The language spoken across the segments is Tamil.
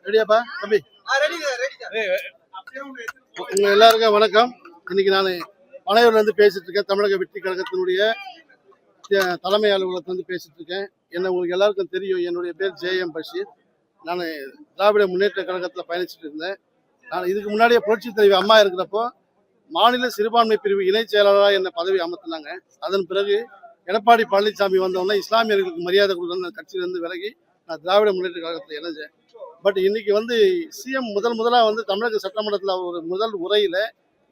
ரெடியாப்பா தம்பி? உங்க எல்லாருக்கும் வணக்கம். இன்னைக்கு நான் பனையூர்ல இருந்து பேசிட்டு இருக்கேன். தமிழக வெற்றி கழகத்தினுடைய தலைமை அலுவலகத்துல இருந்து பேசிட்டு இருக்கேன். என்ன உங்களுக்கு எல்லாருக்கும் தெரியும், என்னுடைய பேர் JM பஷீர். நான் திராவிட முன்னேற்ற கழகத்தில் பயணிச்சுட்டு இருந்தேன். நான் இதுக்கு முன்னாடியே புரட்சி தலைவி அம்மா இருக்கிறப்போ மாநில சிறுபான்மை பிரிவு இணை செயலாளராக என்ன பதவி அமர்த்தினாங்க. அதன் பிறகு எடப்பாடி பழனிசாமி வந்தவொடனே இஸ்லாமியர்களுக்கு மரியாதை கொடுக்கணும் கட்சியிலிருந்து விலகி நான் திராவிட முன்னேற்ற கழகத்தில் இணைஞ்சேன். பட் இன்னைக்கு சிஎம் முதலாக தமிழக சட்டமன்றத்தில் ஒரு முதல் உரையில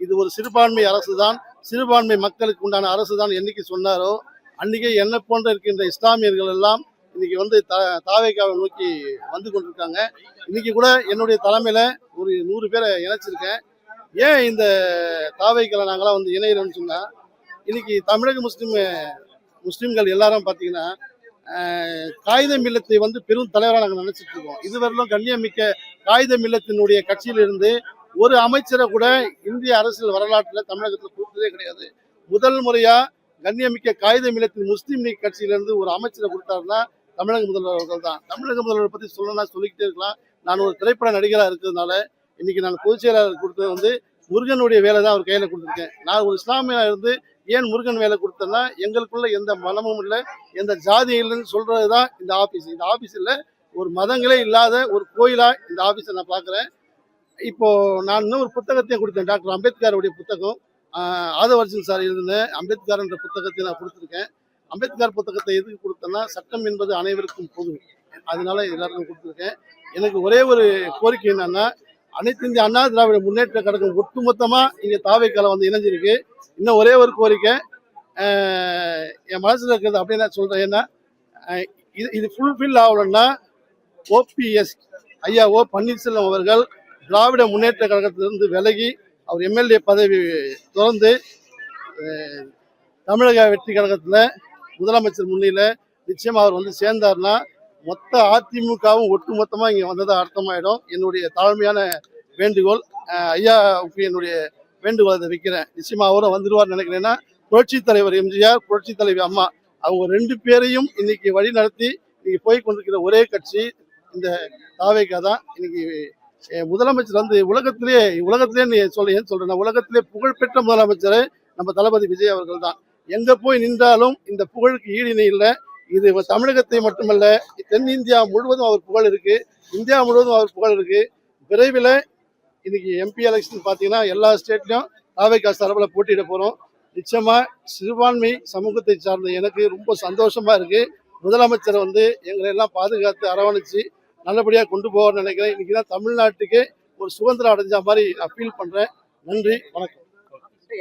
இது ஒரு சிறுபான்மை அரசு தான், சிறுபான்மை மக்களுக்கு உண்டான அரசு தான் என்னைக்கு சொன்னாரோ அன்னைக்கே என்ன போன்ற இருக்கின்ற இஸ்லாமியர்கள் எல்லாம் இன்னைக்கு தாவேக்காவை நோக்கி வந்து கொண்டிருக்காங்க. இன்னைக்கு கூட என்னுடைய தலைமையில ஒரு 100 பேரை இணைச்சிருக்கேன். ஏன் இந்த தாவேக்களை நாங்களாம் இணைகிறோம்னு சொன்னா, இன்னைக்கு தமிழக முஸ்லிம்கள் எல்லாரும் பார்த்தீங்கன்னா காகித மில்லத்தை பெரும் தலைவராக நாங்கள் நினைச்சிட்டு இருக்கோம். இதுவரையிலும் கண்ணியமிக்க காகித மில்லத்தினுடைய கட்சியிலிருந்து ஒரு அமைச்சரை கூட இந்திய அரசியல் வரலாற்றில் தமிழகத்தில் கொடுத்ததே கிடையாது. முதல் முறையா கண்ணியமிக்க காகித மில்லத்தின் முஸ்லீம் லீக் கட்சியிலிருந்து ஒரு அமைச்சரை கொடுத்தாருன்னா தமிழக முதல்வர்கள் தான். தமிழக முதல்வரை பற்றி சொல்லிக்கிட்டே இருக்கலாம். நான் ஒரு திரைப்பட நடிகராக இருக்கிறதுனால இன்னைக்கு நான் பொதுச் செயலாளர் கொடுத்தது முருகனுடைய வேலை தான் அவர் கையில் கொடுத்துருக்கேன். நான் ஒரு இஸ்லாமியா இருந்து ஏன் முருகன் வேலை கொடுத்தேன்னா, எங்களுக்குள்ள எந்த மனமும் இல்லை, எந்த ஜாதியும் இல்லைன்னு சொல்றது தான் இந்த ஆபீஸ். இந்த ஆபீஸில் ஒரு மதங்களே இல்லாத ஒரு கோயிலா இந்த ஆபீஸை நான் பார்க்குறேன். இப்போ நான் இன்னும் ஒரு புத்தகத்தையும் கொடுத்தேன். டாக்டர் அம்பேத்கருடைய புத்தகம், ஆதவர்ஜன் சார் எழுதின அம்பேத்கர் என்ற புத்தகத்தை நான் கொடுத்துருக்கேன். அம்பேத்கர் புத்தகத்தை எதுக்கு கொடுத்தேன்னா, சட்டம் என்பது அனைவருக்கும் பொது, அதனால எல்லாருக்கும் கொடுத்துருக்கேன். எனக்கு ஒரே ஒரு கோரிக்கை என்னன்னா, அனைத்து இந்திய அண்ணா திராவிட முன்னேற்ற கழகம் ஒட்டுமொத்தமா இங்க தாவேக்கால இணைஞ்சிருக்கு. இன்னும் ஒரே ஒரு கோரிக்கை என் மனசுல இருக்கிறது அப்படியே நான் சொல்றேன். ஏன்னா இது ஃபுல்ஃபில் ஆகலன்னா OPS ஐயா ஓ பன்னீர்செல்வம் அவர்கள் திராவிட முன்னேற்ற கழகத்திலிருந்து விலகி அவர் MLA பதவி தொடர்ந்து தமிழக வெற்றி கழகத்தில் முதலமைச்சர் முன்னில நிச்சயமா அவர் சேர்ந்தார்னா மொத்த அதிமுகவும் ஒட்டுமொத்தமாக இங்கே வந்ததாக அர்த்தமாயிடும். என்னுடைய தாழ்மையான வேண்டுகோள், ஐயாவுக்கு என்னுடைய வேண்டுகோள் அதை வைக்கிறேன். நிச்சயமா அவரும் வந்துடுவார் நினைக்கிறேன்னா, புரட்சி தலைவர் எம்ஜிஆர், புரட்சி தலைவி அம்மா அவங்க 2 பேரையும் இன்னைக்கு வழி நடத்தி இன்னைக்கு போய் கொண்டிருக்கிற ஒரே கட்சி இந்த தாவேக்கா தான். இன்னைக்கு முதலமைச்சர் உலகத்திலே நீ சொல்றேன், உலகத்திலே புகழ்பெற்ற முதலமைச்சர் நம்ம தளபதி விஜய் அவர்கள் தான். எங்க போய் நின்றாலும் இந்த புகழுக்கு ஈடிணை இல்லை. இது தமிழகத்தை மட்டுமல்ல, தென்னிந்தியா முழுவதும் அவர் புகழ் இருக்கு, இந்தியா முழுவதும் அவர் புகழ் இருக்கு. விரைவில் இன்னைக்கு MP எலெக்ஷன் பார்த்தீங்கன்னா எல்லா ஸ்டேட்லையும் தாவேக்கா சார்பில் போட்டியிட போகிறோம். நிச்சயமா சிறுபான்மை சமூகத்தை சார்ந்த எனக்கு ரொம்ப சந்தோஷமா இருக்கு. முதலமைச்சர் எங்களை எல்லாம் பாதுகாத்து அரவணைச்சு நல்லபடியாக கொண்டு போவார்னு நினைக்கிறேன். இன்னைக்கு தான் தமிழ்நாட்டுக்கு ஒரு சுதந்திரம் அடைஞ்ச மாதிரி நான் ஃபீல் பண்றேன். நன்றி, வணக்கம்.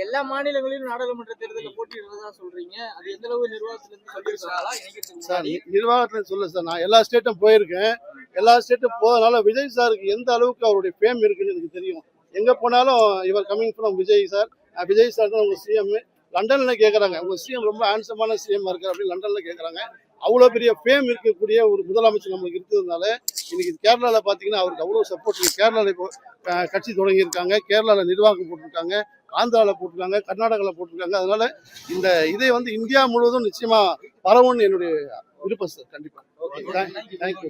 எல்லா மாநிலங்களிலும் நாடாளுமன்ற தேர்தலில் போட்டியிடுறதா சொல்றீங்க, அது எந்த அளவு நிர்வாகத்துல சொல்ல சார், நான் எல்லா ஸ்டேட்டும் போயிருக்கேன். எல்லா ஸ்டேட்டும் போறதுனால விஜய் சாருக்கு எந்த அளவுக்கு அவருடைய ஃபேம் இருக்குன்னு எனக்கு தெரியும். எங்க போனாலும் இவர் coming from Vijay sir, Vijay sir தான் உங்க CM. லண்டன்ல கேட்கறாங்க, உங்க CM ரொம்ப ஹேண்ட்ஸமான CM இருக்காரு அப்படின்னு லண்டன்ல கேட்கறாங்க. அவ்வளோ பெரிய ஃபேம் இருக்கக்கூடிய ஒரு முதலமைச்சர் நம்மளுக்கு இருக்கிறதுனால இன்னைக்கு கேரளாவில் பார்த்தீங்கன்னா அவருக்கு அவ்வளோ சப்போர்ட் இருக்கு. கேரளாவில் இப்போ கட்சி தொடங்கியிருக்காங்க, கேரளாவில் நிர்வாகம் போட்டிருக்காங்க, ஆந்திராவில் போட்டிருக்காங்க, கர்நாடகாவில் போட்டிருக்காங்க. அதனால இந்த இதை இந்தியா முழுவதும் நிச்சயமா பரவும்னு என்னுடைய விருப்பம் சார். கண்டிப்பா. தேங்க்யூ.